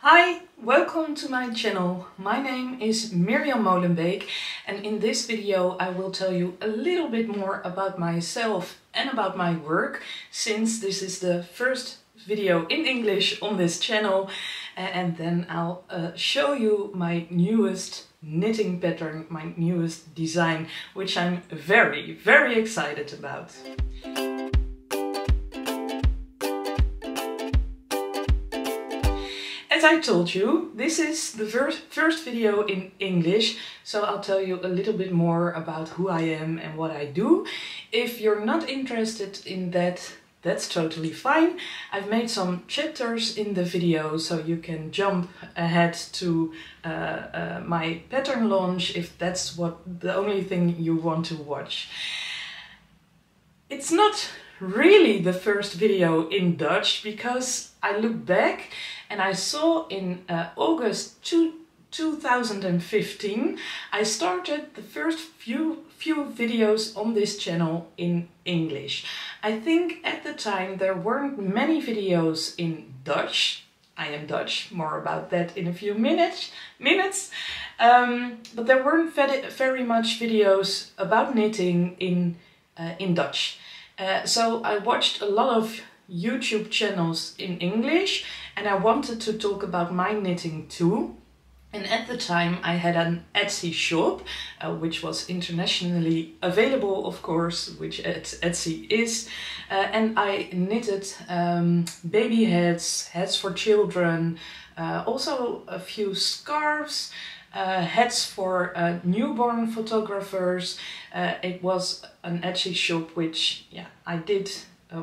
Hi, welcome to my channel. My name is Mirjam Molenbeek and in this video I will tell you a little bit more about myself and about my work, since this is the first video in English on this channel, and then I'll show you my newest knitting pattern, my newest design, which I'm very excited about. As I told you, this is the first video in English, so I'll tell you a little bit more about who I am and what I do. If you're not interested in that, that's totally fine. I've made some chapters in the video, so you can jump ahead to my pattern launch if that's the only thing you want to watch. It's not really the first video in Dutch, because I look back and I saw in August 2015 I started the first few videos on this channel in English. I think at the time there weren't many videos in Dutch. I am Dutch, more about that in a few minutes. But there weren't very much videos about knitting in Dutch. So I watched a lot of YouTube channels in English and I wanted to talk about my knitting too. And at the time I had an Etsy shop, which was internationally available, of course, which Etsy is. And I knitted baby hats, hats for children, also a few scarves, hats for newborn photographers. It was an Etsy shop which I did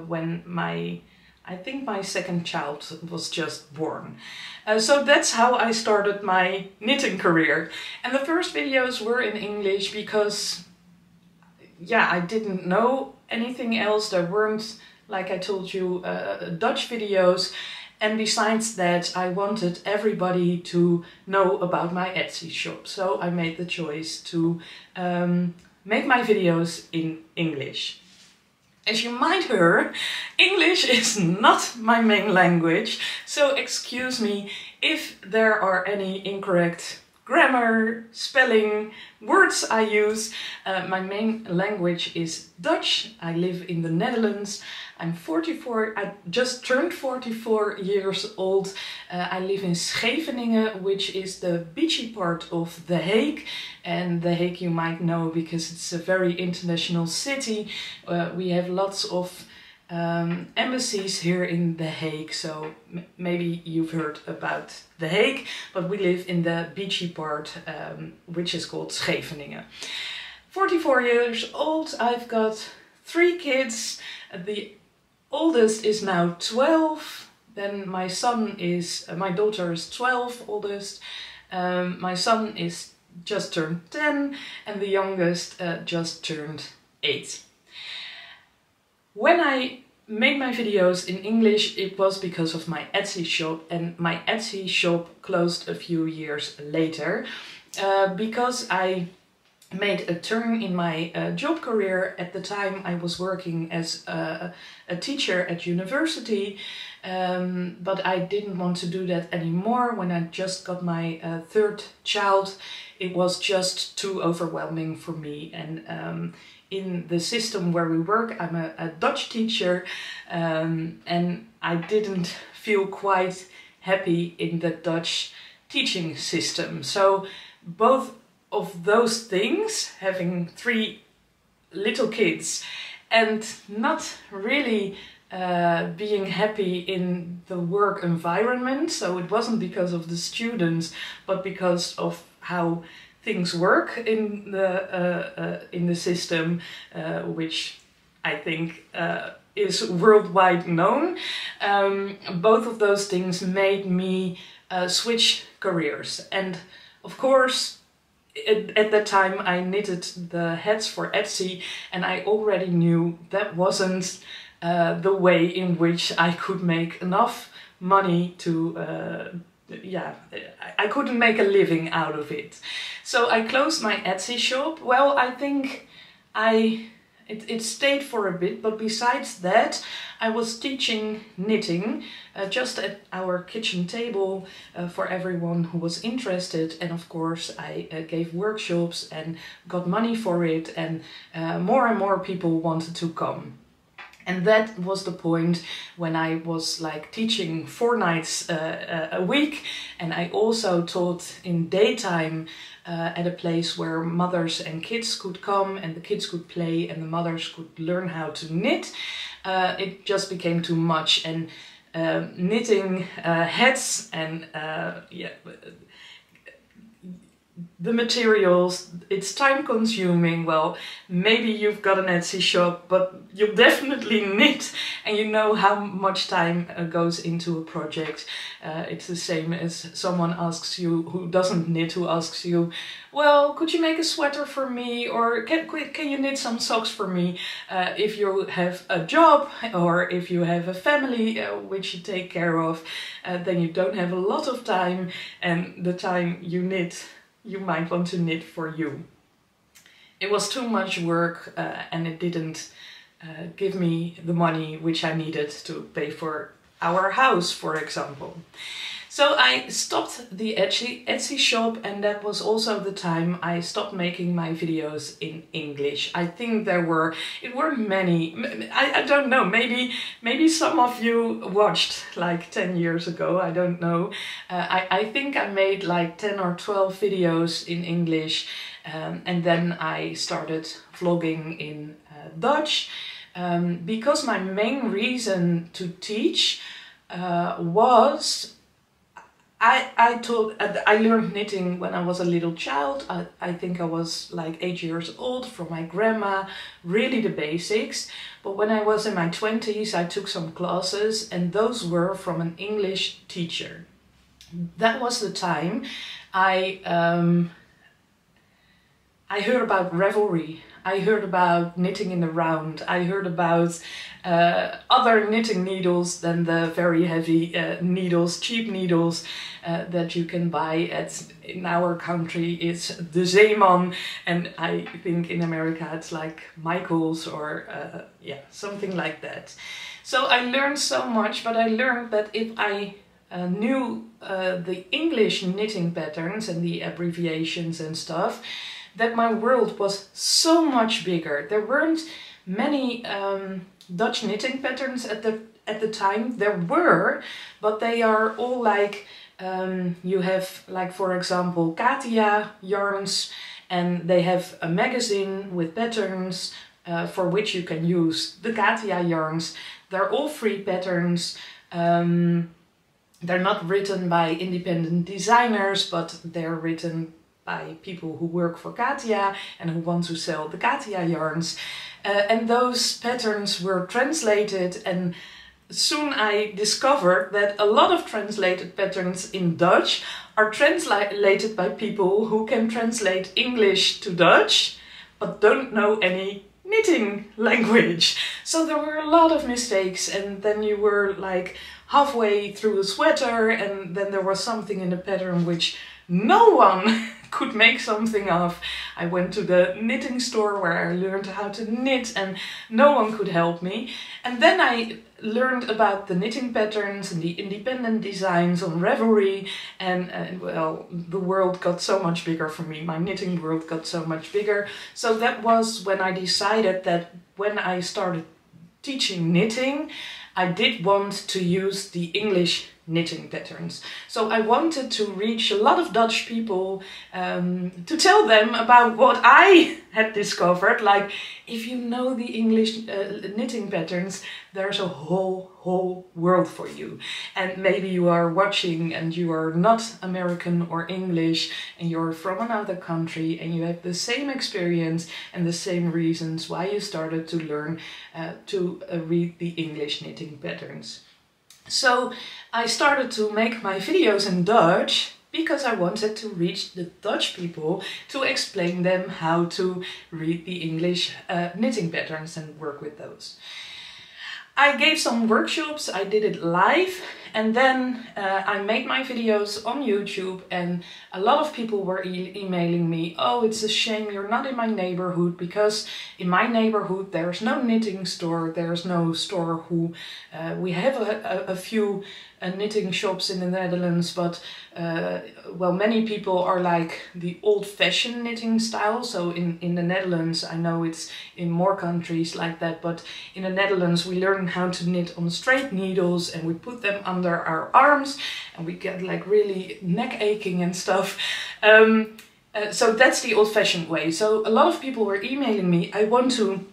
when I think my second child was just born. So that's how I started my knitting career. And the first videos were in English because I didn't know anything else. There weren't, like I told you, Dutch videos. And besides that, I wanted everybody to know about my Etsy shop. So I made the choice to make my videos in English. As you might hear, English is not my main language, so excuse me if there are any incorrect grammar, spelling, words I use. My main language is Dutch. I live in the Netherlands. I'm 44, I just turned 44 years old. I live in Scheveningen, which is the beachy part of The Hague. And The Hague you might know because it's a very international city. We have lots of embassies here in The Hague, so maybe you've heard about The Hague, but we live in the beachy part, which is called Scheveningen. 44 years old, I've got 3 kids. The oldest is now 12, then my daughter is 12, oldest. My son is just turned 10 and the youngest just turned 8. When I made my videos in English, it was because of my Etsy shop, and my Etsy shop closed a few years later because I made a turn in my job career. At the time I was working as a teacher at university, but I didn't want to do that anymore. When I just got my third child, it was just too overwhelming for me. And in the system where we work, I'm a Dutch teacher, and I didn't feel quite happy in the Dutch teaching system. So both of those things, having 3 little kids and not really being happy in the work environment, so it wasn't because of the students but because of how things work in the system, which I think is worldwide known. Both of those things made me switch careers, and of course at that time I knitted the hats for Etsy, and I already knew that wasn't the way in which I could make enough money to I couldn't make a living out of it. So I closed my Etsy shop. Well, I think I it stayed for a bit, but besides that I was teaching knitting just at our kitchen table for everyone who was interested, and of course I gave workshops and got money for it, and more people wanted to come. And that was the point when I was like teaching 4 nights a week, and I also taught in daytime at a place where mothers and kids could come, and the kids could play and the mothers could learn how to knit. It just became too much, and knitting hats and the materials, it's time consuming. Well, maybe you've got an Etsy shop, but you definitely knit and you know how much time goes into a project. It's the same as someone asks you who doesn't knit, who asks you, well, could you make a sweater for me, or can you knit some socks for me? If you have a job or if you have a family which you take care of, then you don't have a lot of time, and the time you knit, you might want to knit for you. It was too much work and it didn't give me the money which I needed to pay for our house, for example. So I stopped the Etsy shop, and that was also the time I stopped making my videos in English. I think it weren't many, I don't know, maybe some of you watched like 10 years ago, I don't know. I think I made like 10 or 12 videos in English, and then I started vlogging in Dutch, because my main reason to teach was I learned knitting when I was a little child. I think I was like 8 years old from my grandma, really the basics. But when I was in my 20s, I took some classes, and those were from an English teacher. That was the time I heard about Ravelry. I heard about knitting in the round. I heard about other knitting needles than the very heavy needles, cheap needles that you can buy in our country. It's the Zeeman, and I think in America it's like Michaels or yeah, something like that. So I learned so much, but I learned that if I knew the English knitting patterns and the abbreviations and stuff, that my world was so much bigger. There weren't many Dutch knitting patterns at the time. There were, but they are all like, you have like, for example, Katia yarns, and they have a magazine with patterns for which you can use the Katia yarns. They're all free patterns. They're not written by independent designers, but they're written by people who work for Katia and who want to sell the Katia yarns. And those patterns were translated, and soon I discovered that a lot of translated patterns in Dutch are translated by people who can translate English to Dutch, but don't know any knitting language. So there were a lot of mistakes, and then you were like halfway through a sweater, and then there was something in the pattern which no one could make something of. I went to the knitting store where I learned how to knit, and no one could help me. And then I learned about the knitting patterns and the independent designs on Ravelry, and well, the world got so much bigger for me. My knitting world got so much bigger. So that was when I decided that when I started teaching knitting, I did want to use the English knitting patterns. So I wanted to reach a lot of Dutch people to tell them about what I had discovered. Like, if you know the English knitting patterns, there's a whole world for you. And maybe you are watching and you are not American or English, and you're from another country, and you have the same experience and the same reasons why you started to learn to read the English knitting patterns. So I started to make my videos in Dutch because I wanted to reach the Dutch people, to explain them how to read the English knitting patterns and work with those. I gave some workshops, I did it live, And then I made my videos on YouTube, and a lot of people were emailing me, oh, it's a shame you're not in my neighborhood, because in my neighborhood there's no knitting store, there's no store who, we have a few knitting shops in the Netherlands, but well, many people are like the old-fashioned knitting style. So in the Netherlands, I know it's in more countries like that, but in the Netherlands we learn how to knit on straight needles, and we put them under our arms, and we get like really neck aching and stuff. So that's the old-fashioned way. So a lot of people were emailing me, I want to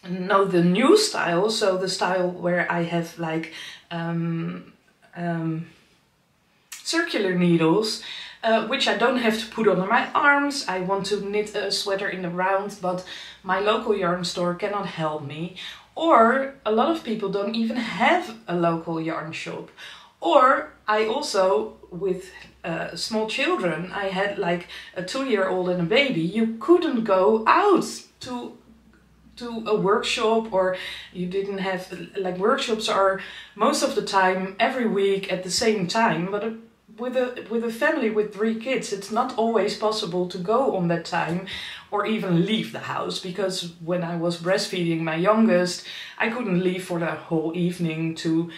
know the new style, so the style where I have like circular needles, which I don't have to put under my arms. I want to knit a sweater in the round, but my local yarn store cannot help me. Or a lot of people don't even have a local yarn shop. Or I also, with small children, I had like a 2-year-old and a baby, you couldn't go out to a workshop, or you didn't have, like, workshops are most of the time every week at the same time, but with a family with 3 kids, it's not always possible to go on that time or even leave the house, because when I was breastfeeding my youngest, I couldn't leave for the whole evening to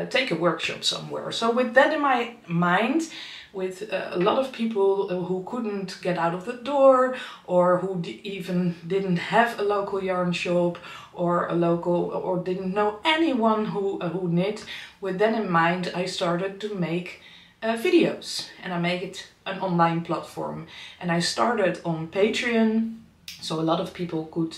take a workshop somewhere. So with that in my mind, with a lot of people who couldn't get out of the door, or who even didn't have a local yarn shop, or didn't know anyone who knit. With that in mind, I started to make videos, and I make it an online platform. And I started on Patreon, so a lot of people could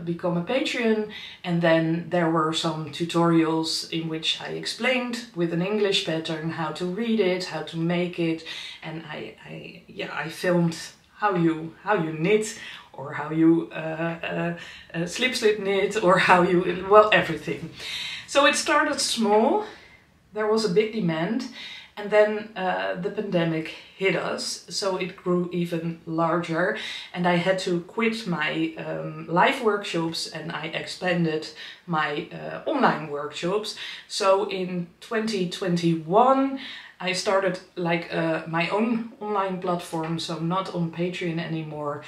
become a Patreon, and then there were some tutorials in which I explained with an English pattern how to read it, how to make it, and I filmed how you knit, or how you slip knit, or how you, well, everything. So it started small, there was a big demand, and then the pandemic hit us, so it grew even larger, and I had to quit my live workshops, and I expanded my online workshops. So in 2021 I started like my own online platform, so not on Patreon anymore,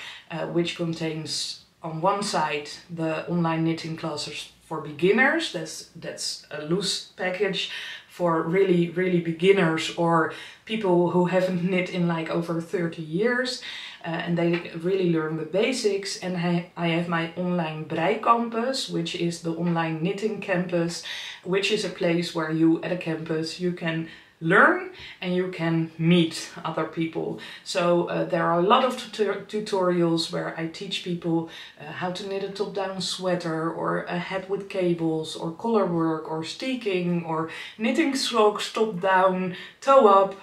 which contains on one side the online knitting classes for beginners. That's a loose package for really beginners, or people who haven't knit in like over 30 years, and they really learn the basics. And I have my online Breicampus, which is the online knitting campus, which is a place where you, at a campus, you can learn and you can meet other people. So there are a lot of tutorials where I teach people how to knit a top-down sweater, or a hat with cables, or collar work, or steeking, or knitting strokes, top-down, toe-up,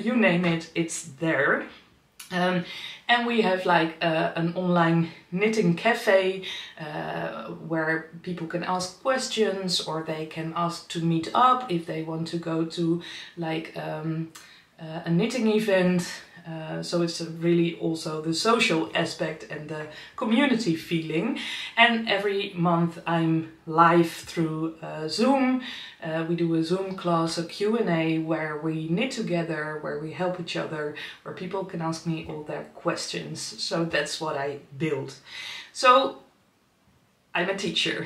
you name it, it's there. And we have like an online knitting cafe where people can ask questions, or they can ask to meet up if they want to go to like a knitting event. So it's really also the social aspect and the community feeling. And every month I'm live through Zoom. We do a Zoom class, a Q&A, where we knit together, where we help each other, where people can ask me all their questions. So that's what I build. So I'm a teacher.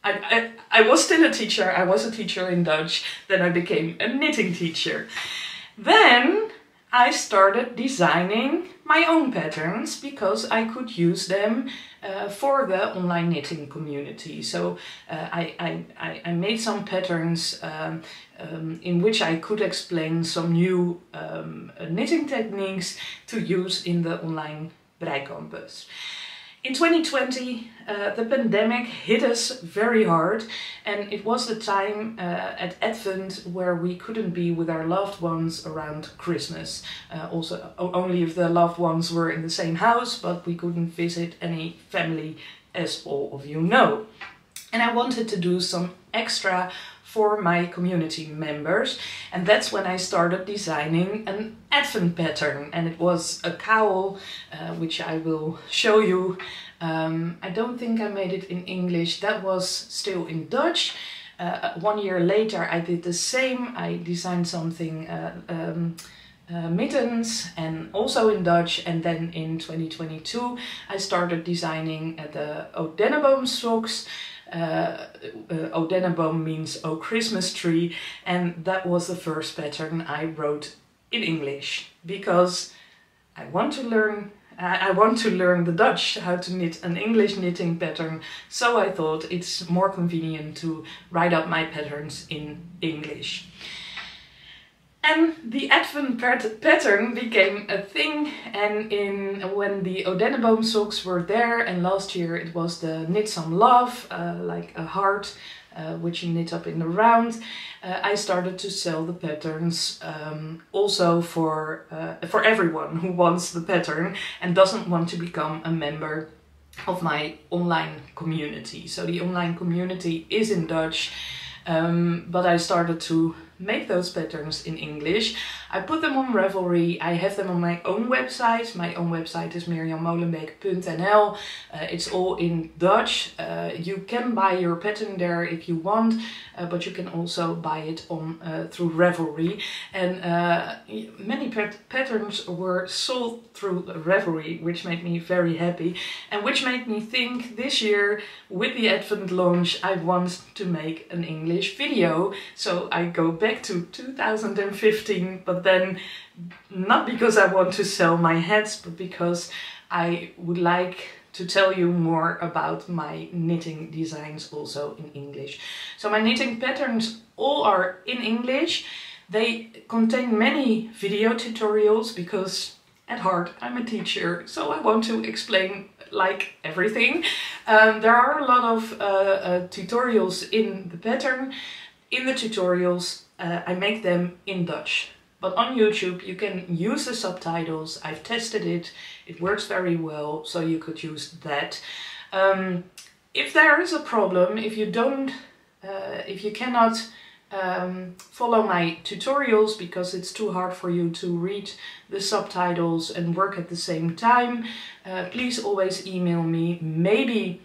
I was still a teacher. I was a teacher in Dutch. Then I became a knitting teacher. Then I started designing my own patterns, because I could use them for the online knitting community. So I made some patterns in which I could explain some new knitting techniques to use in the online Breicampus. In 2020, the pandemic hit us very hard, and it was the time at Advent where we couldn't be with our loved ones around Christmas. Also, only if the loved ones were in the same house, but we couldn't visit any family, as all of you know. And I wanted to do some extra for my community members, and that's when I started designing an Advent pattern, and it was a cowl, which I will show you. I don't think I made it in English, that was still in Dutch. 1 year later I did the same. I designed something, mittens, and also in Dutch, and then in 2022 I started designing the O Denneboom socks. O Denneboom means O Christmas tree, and that was the first pattern I wrote in English because I want to learn the Dutch, how to knit an English knitting pattern, so I thought it's more convenient to write up my patterns in English. And the Advent pattern became a thing, and when the O Denneboom socks were there, and last year it was the Knit Some Love, like a heart, which you knit up in the round, I started to sell the patterns also for everyone who wants the pattern and doesn't want to become a member of my online community. So the online community is in Dutch, but I started to make those patterns in English. I put them on Ravelry. I have them on my own website. My own website is mirjammolenbeek.nl. It's all in Dutch. You can buy your pattern there if you want, but you can also buy it on through Ravelry. And many patterns were sold through Ravelry, which made me very happy, and which made me think this year with the Advent launch I want to make an English video. So I go back to 2015, but then not because I want to sell my hats, but because I would like to tell you more about my knitting designs also in English. So my knitting patterns all are in English. They contain many video tutorials because at heart I'm a teacher, so I want to explain like everything. There are a lot of tutorials in the pattern. In the tutorials I make them in Dutch. But on YouTube you can use the subtitles. I've tested it. It works very well, so you could use that. If there is a problem, if you cannot follow my tutorials because it's too hard for you to read the subtitles and work at the same time, please always email me. Maybe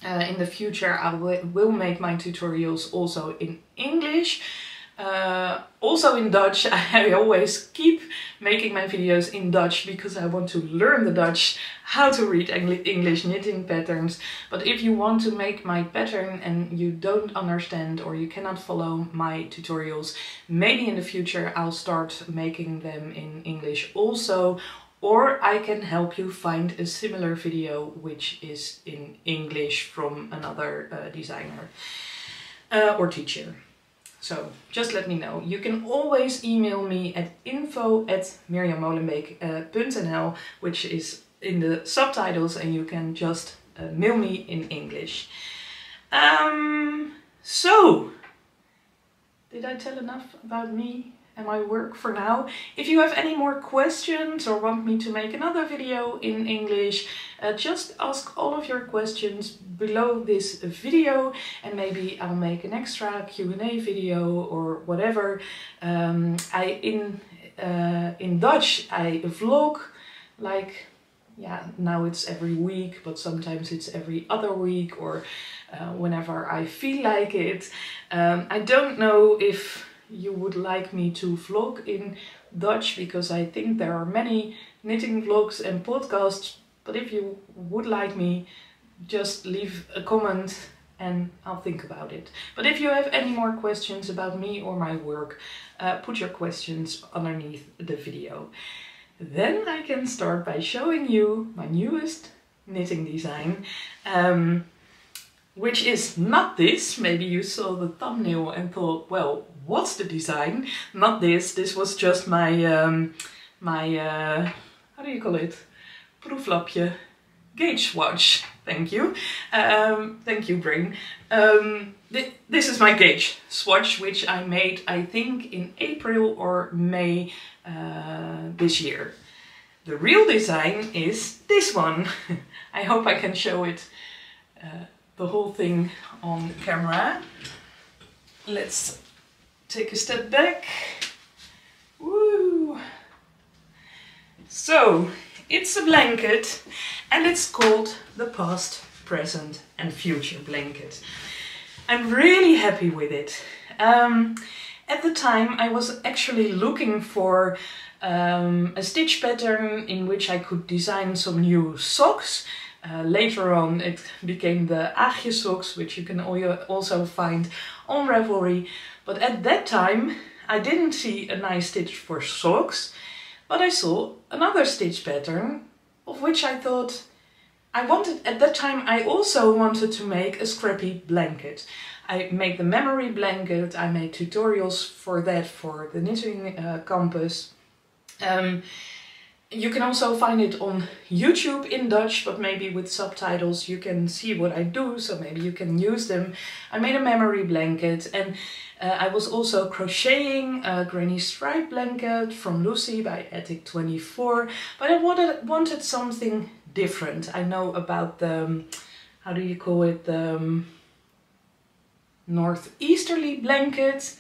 in the future I will make my tutorials also in English. Also in Dutch. I always keep making my videos in Dutch because I want to learn the Dutch, how to read English knitting patterns. But if you want to make my pattern and you don't understand or you cannot follow my tutorials, maybe in the future I'll start making them in English also, or I can help you find a similar video which is in English from another designer or teacher. So just let me know. You can always email me at info@mirjammolenbeek.nl, which is in the subtitles, and you can just mail me in English. So, did I tell enough about me and my work for now? If you have any more questions or want me to make another video in English, just ask all of your questions below this video, and maybe I'll make an extra Q&A video or whatever. In Dutch I vlog, like, yeah, now it's every week, but sometimes it's every other week, or whenever I feel like it. I don't know if you would like me to vlog in Dutch, because I think there are many knitting vlogs and podcasts, but if you would like me, just leave a comment and I'll think about it. But if you have any more questions about me or my work, put your questions underneath the video. Then I can start by showing you my newest knitting design, which is not this. Maybe you saw the thumbnail and thought, well, what's the design? Not this. This was just my, how do you call it? Proeflapje. Gauge swatch. Thank you. Thank you, Brain. This is my gauge swatch, which I made, I think, in April or May this year. The real design is this one. I hope I can show it, the whole thing on camera. Let's take a step back. Woo! So, it's a blanket, and it's called the Past, Present and Future blanket. I'm really happy with it. At the time I was actually looking for a stitch pattern in which I could design some new socks. Later on it became the Aagje socks, which you can also find on Ravelry. But at that time I didn't see a nice stitch for socks, but I saw another stitch pattern of which I thought at that time I also wanted to make a scrappy blanket. I made the memory blanket, I made tutorials for that for the Knitting Campus. You can also find it on YouTube in Dutch, but maybe with subtitles you can see what I do, so maybe you can use them. I made a memory blanket, and I was also crocheting a granny stripe blanket from Lucy by Attic24, but I wanted something different. I know about the, how do you call it, the northeasterly blanket,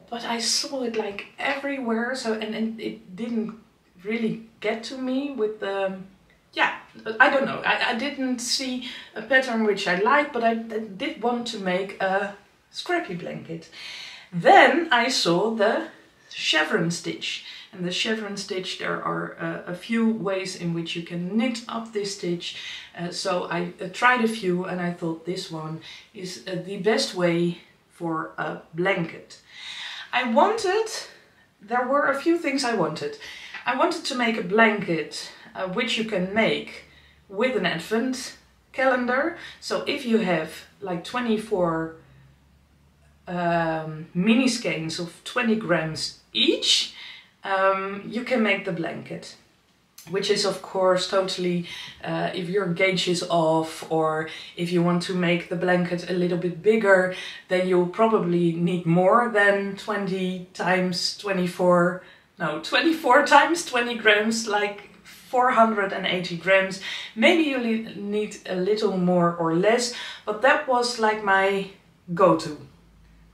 but I saw it like everywhere, so and it didn't really get to me with the, yeah, I don't know, I didn't see a pattern which I liked, but I did want to make a scrappy blanket. Then I saw the chevron stitch, and the chevron stitch, there are a few ways in which you can knit up this stitch, so I tried a few and I thought this one is the best way for a blanket. There were a few things I wanted. I wanted to make a blanket which you can make with an advent calendar. So if you have like 24 mini skeins of 20 grams each, you can make the blanket. Which is of course totally, if your gauge is off, or if you want to make the blanket a little bit bigger, then you'll probably need more than 24 times 20 grams, like 480 grams. Maybe you need a little more or less, but that was like my go-to.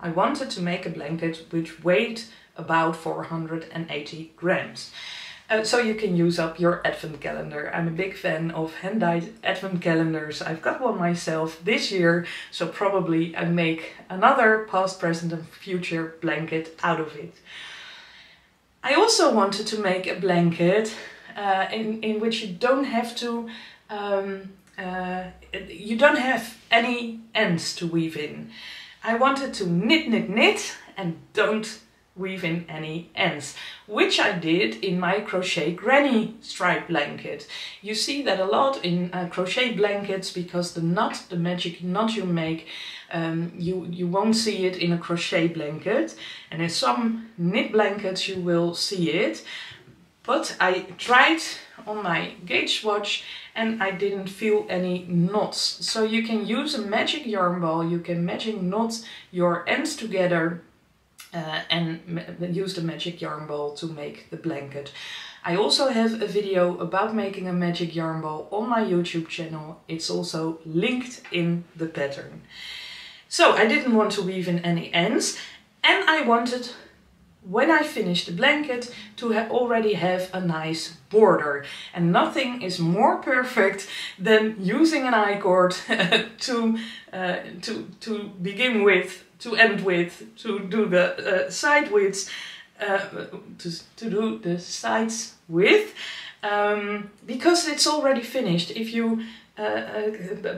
I wanted to make a blanket which weighed about 480 grams. So you can use up your advent calendar. I'm a big fan of hand-dyed advent calendars. I've got one myself this year, so probably I make another past, present and future blanket out of it. I also wanted to make a blanket in which you don't have to, you don't have any ends to weave in. I wanted to knit, knit, knit and don't weave in any ends, which I did in my crochet granny stripe blanket. You see that a lot in crochet blankets, because the knot, the magic knot you make, you won't see it in a crochet blanket, and in some knit blankets you will see it. But I tried on my gauge swatch and I didn't feel any knots. So you can use a magic yarn ball, you can magic knot your ends together and use the magic yarn ball to make the blanket. I also have a video about making a magic yarn ball on my YouTube channel. It's also linked in the pattern. So I didn't want to weave in any ends, and I wanted, when I finished the blanket, to already have a nice border. And nothing is more perfect than using an I-cord to begin with, to end with, to do the side widths, to do the sides with, because it's already finished. If you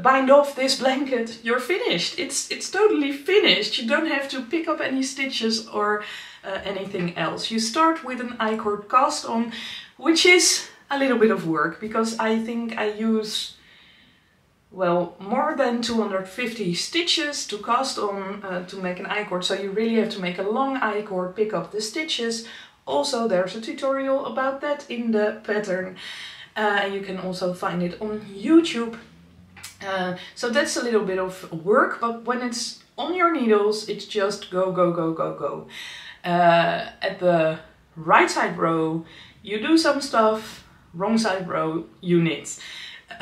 bind off this blanket, you're finished. It's totally finished. You don't have to pick up any stitches or anything else. You start with an I-cord cast on, which is a little bit of work, because I think I use, well, more than 250 stitches to cast on to make an I-cord. So you really have to make a long I-cord, pick up the stitches. Also, there's a tutorial about that in the pattern. You can also find it on YouTube. So that's a little bit of work, but when it's on your needles, it's just go, go, go, go, go. At the right side row, you do some stuff, wrong side row, you knit.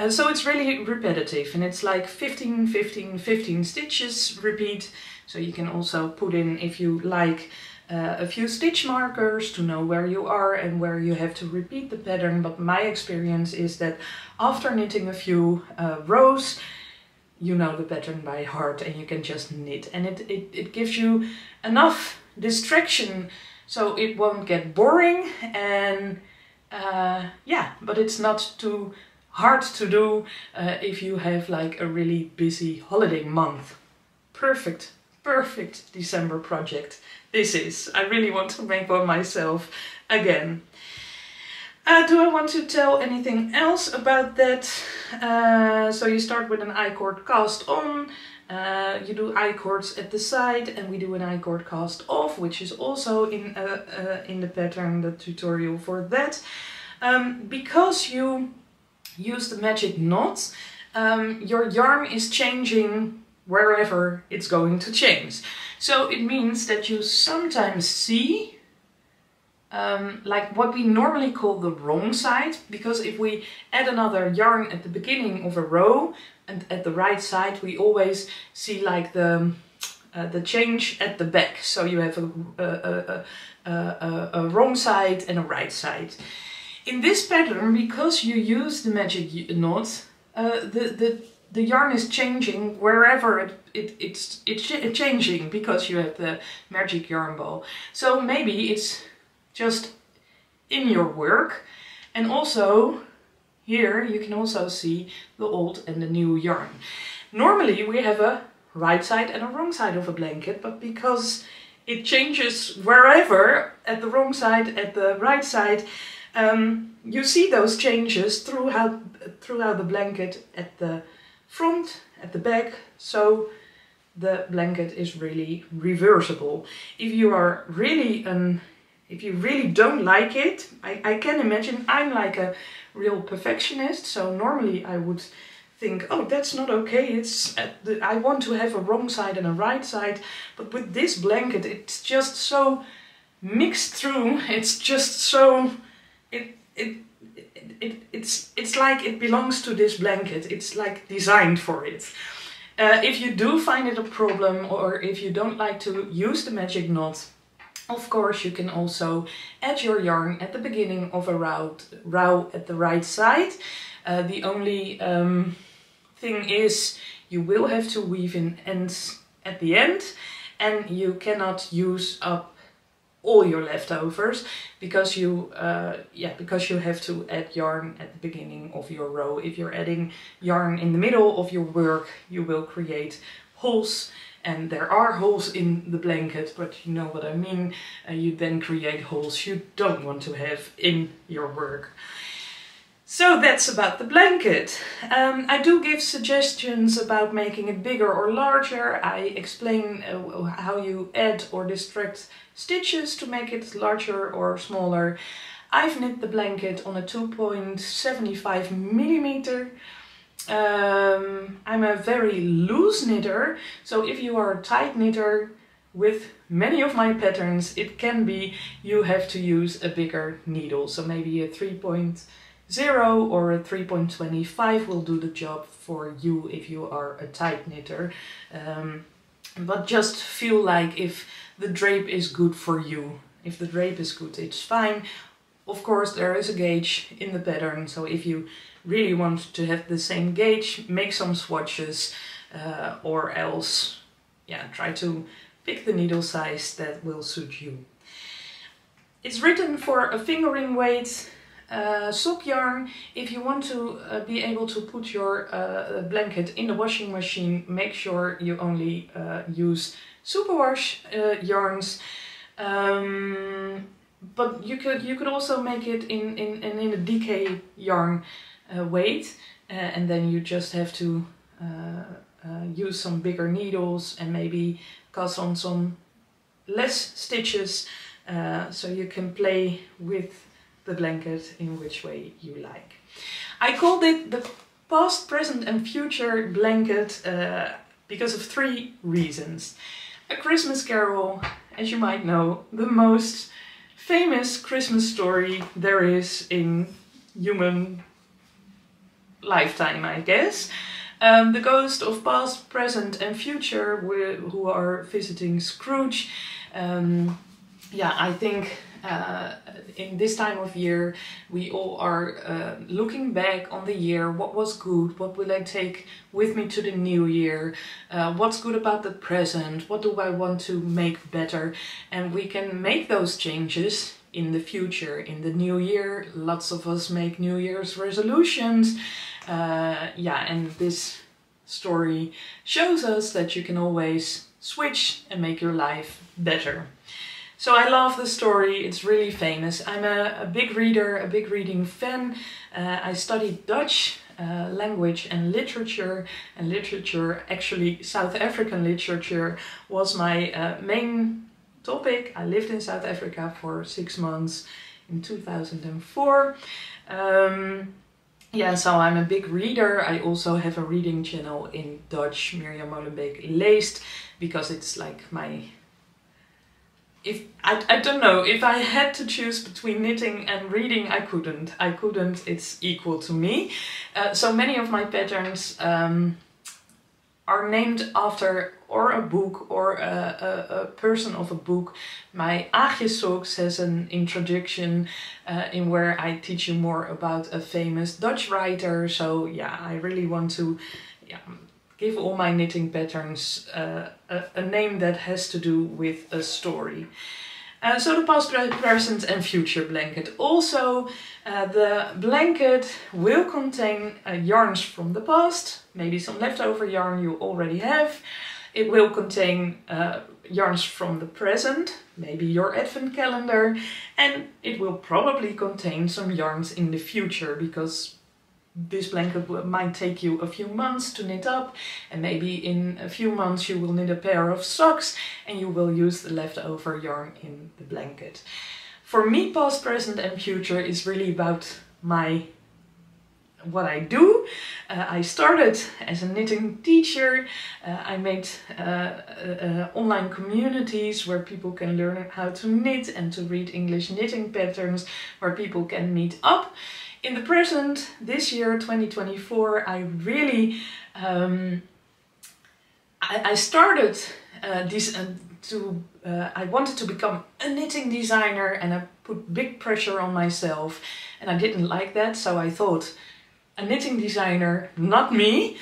So it's really repetitive, and it's like 15, 15, 15 stitches repeat. So you can also put in, if you like, a few stitch markers to know where you are and where you have to repeat the pattern. But my experience is that after knitting a few rows, you know the pattern by heart and you can just knit. And it gives you enough distraction so it won't get boring, and yeah, but it's not too hard to do if you have like a really busy holiday month. Perfect, perfect December project. This is. I really want to make one myself again. Do I want to tell anything else about that? So you start with an I-cord cast on, you do I-cords at the side, and we do an I-cord cast off, which is also in the pattern, the tutorial for that. Because you use the magic knot, your yarn is changing wherever it's going to change. So it means that you sometimes see like what we normally call the wrong side, because if we add another yarn at the beginning of a row and at the right side, we always see like the change at the back. So you have a wrong side and a right side. In this pattern, because you use the magic knot, the yarn is changing wherever it's changing, because you have the magic yarn ball. So maybe it's just in your work, and also here you can also see the old and the new yarn. Normally we have a right side and a wrong side of a blanket, but because it changes wherever, at the wrong side, at the right side, you see those changes throughout the blanket, at the front, at the back, so the blanket is really reversible. If you are really if you really don't like it, I can imagine I'm like a real perfectionist, so normally I would think, oh, that's not okay, I want to have a wrong side and a right side, but with this blanket it's just so mixed through, it's just so, it's like it belongs to this blanket, it's like designed for it. If you do find it a problem, or if you don't like to use the magic knot, of course you can also add your yarn at the beginning of a row at the right side. The only thing is you will have to weave in ends at the end, and you cannot use up all your leftovers, because you have to add yarn at the beginning of your row. If you're adding yarn in the middle of your work, you will create holes, and there are holes in the blanket, but you know what I mean. You then create holes you don't want to have in your work. So that's about the blanket. I do give suggestions about making it bigger or larger. I explain how you add or distract stitches to make it larger or smaller. I've knit the blanket on a 2.75 millimeter. I'm a very loose knitter, so if you are a tight knitter with many of my patterns, it can be you have to use a bigger needle. So maybe a 3.0 or a 3.25 will do the job for you if you are a tight knitter. But just feel like if the drape is good for you. If the drape is good, it's fine. Of course, there is a gauge in the pattern, so if you really want to have the same gauge, make some swatches, or else, yeah, try to pick the needle size that will suit you. It's written for a fingering weight sock yarn. If you want to be able to put your blanket in the washing machine, make sure you only use superwash yarns. But you could also make it in a DK yarn weight, and then you just have to use some bigger needles and maybe cast on some less stitches, so you can play with the blanket in which way you like. I called it the past, present and future blanket because of 3 reasons. A Christmas Carol, as you might know, the most famous Christmas story there is in human lifetime, I guess. The ghost of past, present and future who are visiting Scrooge. Yeah, I think in this time of year, we all are looking back on the year. What was good? What will I take with me to the new year? What's good about the present? What do I want to make better? And we can make those changes in the future, in the new year. Lots of us make New Year's resolutions. And this story shows us that you can always switch and make your life better. So I love the story, it's really famous. I'm a big reader, a big reading fan. I studied Dutch language and literature. And literature, actually South African literature, was my main topic. I lived in South Africa for 6 months in 2004. So I'm a big reader. I also have a reading channel in Dutch, Mirjam Molenbeek Leest, because it's like my... I don't know, if I had to choose between knitting and reading, I couldn't. It's equal to me. So many of my patterns are named after or a book or a person of a book. My Aagje Socks has an introduction in where I teach you more about a famous Dutch writer. So yeah, I really want to give all my knitting patterns a name that has to do with a story. So the past, present and future blanket. Also, the blanket will contain yarns from the past, maybe some leftover yarn you already have. It will contain yarns from the present, maybe your advent calendar, and it will probably contain some yarns in the future, because this blanket might take you a few months to knit up, and maybe in a few months you will knit a pair of socks and you will use the leftover yarn in the blanket. For me, past, present and future is really about what I do. I started as a knitting teacher. I made online communities where people can learn how to knit and to read English knitting patterns, where people can meet up. In the present, this year, 2024, I really, I started I wanted to become a knitting designer, and I put big pressure on myself, and I didn't like that. So I thought, a knitting designer, not me,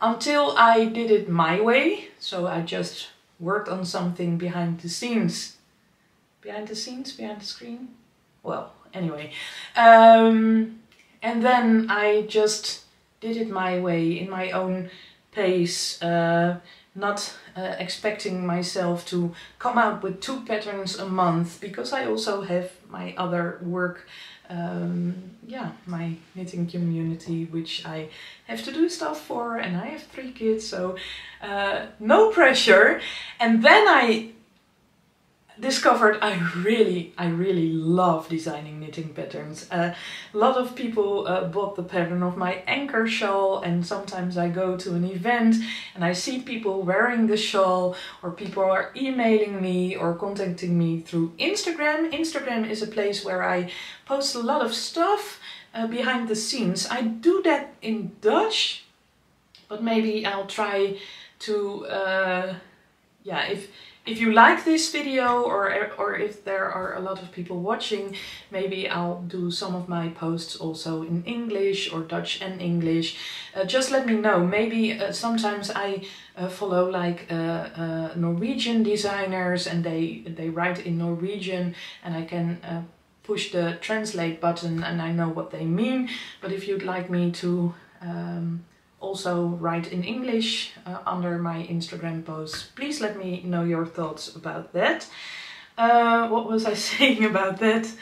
until I did it my way. So I just worked on something behind the scenes. Behind the scenes? Behind the screen? Well, anyway, and then I just did it my way, in my own pace, not expecting myself to come out with 2 patterns a month, because I also have my other work, my knitting community, which I have to do stuff for, and I have 3 kids, so no pressure. And then I discovered I really love designing knitting patterns. A lot of people bought the pattern of my anchor shawl, and sometimes I go to an event and I see people wearing the shawl, or people are emailing me or contacting me through Instagram. Instagram is a place where I post a lot of stuff behind the scenes. I do that in Dutch, but maybe I'll try to, if you like this video, or if there are a lot of people watching, maybe I'll do some of my posts also in English, or Dutch and English. Just let me know. Maybe sometimes I follow like Norwegian designers, and they write in Norwegian, and I can push the translate button and I know what they mean. But if you'd like me to also write in English under my Instagram posts, please let me know your thoughts about that. What was I saying about that?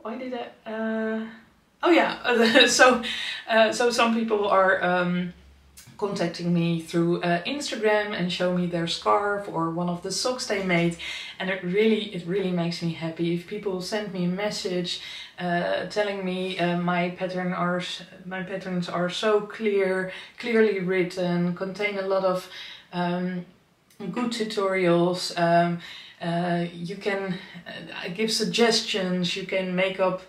Why did I... oh yeah, so some people are contacting me through Instagram and show me their scarf or one of the socks they made, and it really makes me happy if people send me a message telling me my patterns are so clearly written, contain a lot of good tutorials. You can give suggestions, you can make up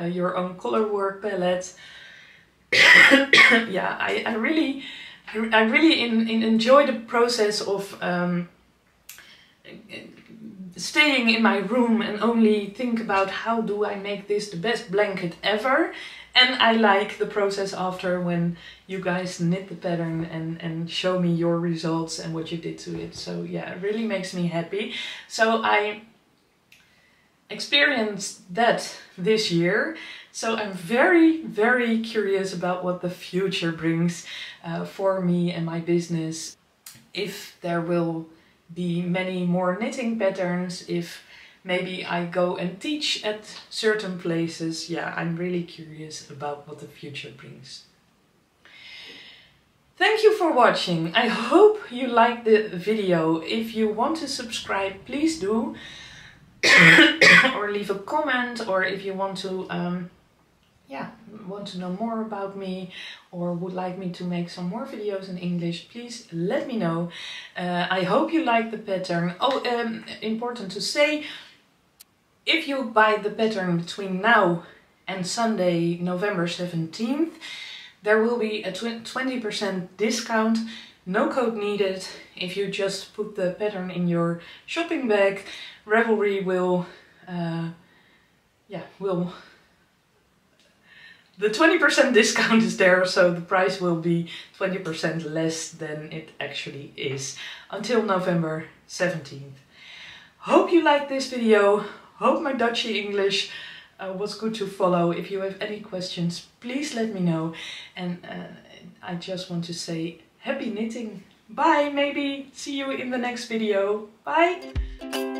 your own color work palette. Yeah, I really enjoy the process of staying in my room and only think about how do I make this the best blanket ever. And I like the process after, when you guys knit the pattern and show me your results and what you did to it. So yeah, it really makes me happy. So I experienced that this year. So I'm very, very curious about what the future brings for me and my business. If there will be many more knitting patterns, if maybe I go and teach at certain places. Yeah, I'm really curious about what the future brings. Thank you for watching. I hope you liked the video. If you want to subscribe, please do. Or leave a comment, or if you want to want to know more about me or would like me to make some more videos in English, please let me know. I hope you like the pattern. Oh, important to say, if you buy the pattern between now and Sunday, November 17th, there will be a 20% discount. No code needed. If you just put the pattern in your shopping bag, Ravelry will the 20% discount is there, so the price will be 20% less than it actually is until November 17th. Hope you liked this video. Hope my Dutchy English was good to follow. If you have any questions, please let me know. And I just want to say happy knitting. Bye, maybe see you in the next video. Bye!